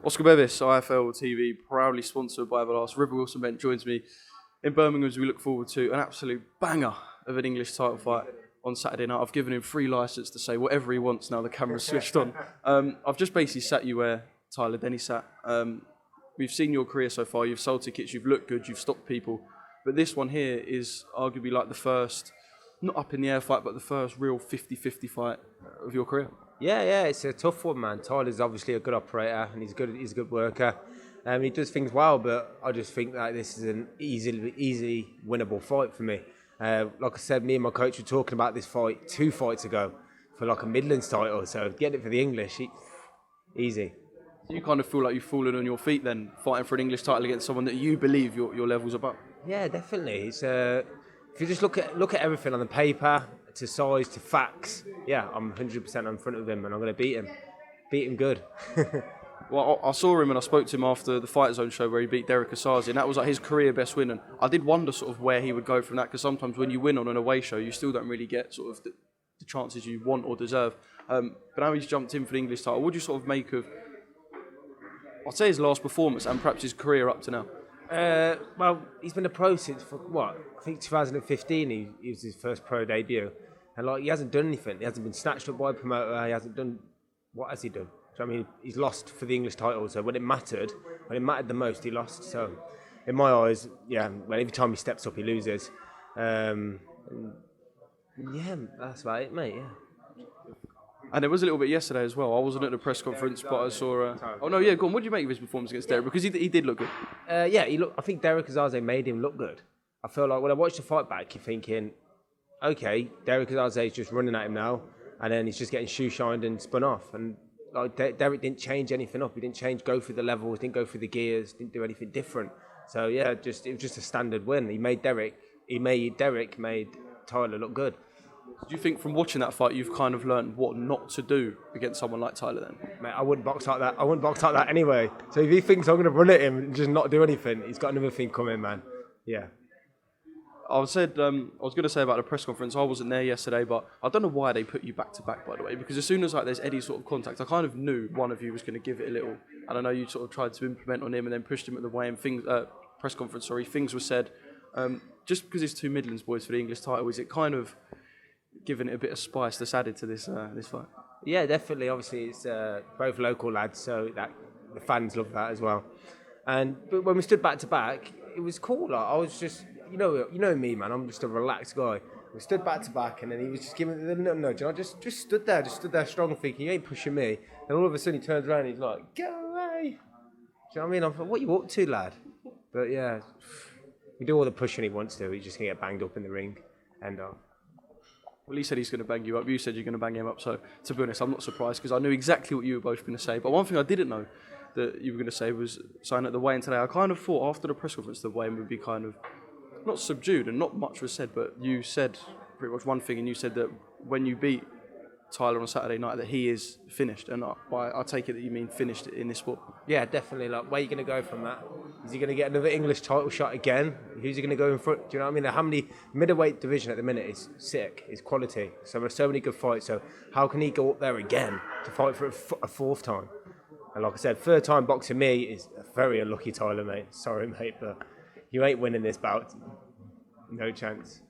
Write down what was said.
Oscar Bevis, IFL TV, proudly sponsored by Everlast. River Wilson Bent joins me in Birmingham as we look forward to an absolute banger of an English title fight on Saturday night. I've given him free licence to say whatever he wants now the camera's switched on. I've just basically sat you where Tyler Denny sat. We've seen your career so far. You've sold tickets, you've looked good, you've stopped people. But this one here is arguably like the first, not up in the air fight, but the first real 50-50 fight of your career. Yeah, it's a tough one, man. Tyler's obviously a good operator and he's a good worker. He does things well, but I just think that this is an easy winnable fight for me. Like I said, me and my coach were talking about this fight 2 fights ago for like a Midlands title, so getting it for the English, easy. So you kind of feel like you've fallen on your feet then, fighting for an English title against someone that you believe your level's above? Yeah, definitely. It's if you just look at everything on the paper, to size, to facts, yeah, I'm 100% in front of him and I'm going to beat him good. Well, I saw him and I spoke to him after the Fight Zone show where he beat Derek Asazi, and that was like his career best win. And I did wonder sort of where he would go from that, because sometimes when you win on an away show, you still don't really get sort of the chances you want or deserve. But now he's jumped in for the English title. What do you sort of make of, I'd say, his last performance and perhaps his career up to now? Well, he's been a pro since, I think 2015 he was his first pro debut. And like, he hasn't done anything. He hasn't been snatched up by a promoter. He hasn't done, what has he done? So, I mean, he's lost for the English title. So when it mattered the most, he lost. So in my eyes, yeah, well, every time he steps up, he loses. Yeah, that's about it, mate, yeah. And there was a little bit yesterday as well. I wasn't at the press conference, but I saw... go on. What did you make of his performance against Derek? Because he did look good. I think Derek Azaze made him look good. I feel like when I watched the fight back, you're thinking, okay, Derek Azaze is just running at him now, and then he's just getting shoe-shined and spun off. And like Derek didn't change anything up. He didn't go through the levels, didn't go through the gears, didn't do anything different. So yeah, it was just a standard win. He made Derek made Tyler look good. Do you think from watching that fight you've kind of learned what not to do against someone like Tyler then? Mate, I wouldn't box like that. I wouldn't box like that anyway. So if he thinks I'm going to run at him and just not do anything, he's got another thing coming, man. Yeah. I was going to say about the press conference, I wasn't there yesterday, but I don't know why they put you back to back, by the way, because as soon as like there's any sort of contact, I kind of knew one of you was going to give it a little, and I know you sort of tried to implement on him and then pushed him at the way, and press conference, things were said. Just because it's 2 Midlands boys for the English title, is it kind of giving it a bit of spice that's added to this fight? Yeah, definitely. Obviously, it's both local lads, so that the fans love that as well. But when we stood back to back, it was cool. Like, I was just, you know me, man. I'm just a relaxed guy. We stood back to back, and then he was just giving the little nudge. And I just stood there strong, thinking, he ain't pushing me. And all of a sudden, he turns around, and he's like, "Go away!" Do you know what I mean? I'm like, "What you up to, lad?" But yeah, we do all the pushing he wants to. He's just gonna get banged up in the ring, and. Well, he said he's going to bang you up. You said you're going to bang him up. So, to be honest, I'm not surprised because I knew exactly what you were both going to say. But one thing I didn't know that you were going to say was sign at the weigh-in today. I kind of thought after the press conference the weigh-in would be kind of not subdued and not much was said. But you said pretty much one thing, and you said that when you beat Tyler on Saturday night that he is finished. And I take it that you mean finished in this sport. Yeah, definitely. Like, where are you going to go from that? Is he going to get another English title shot again? Who's he going to go in front? Do you know what I mean? How many middleweight division at the minute is sick, is quality. So there's so many good fights. So how can he go up there again to fight for a 4th time? And like I said, 3rd time boxing me is a very unlucky Tyler, mate. Sorry, mate, but you ain't winning this bout. No chance.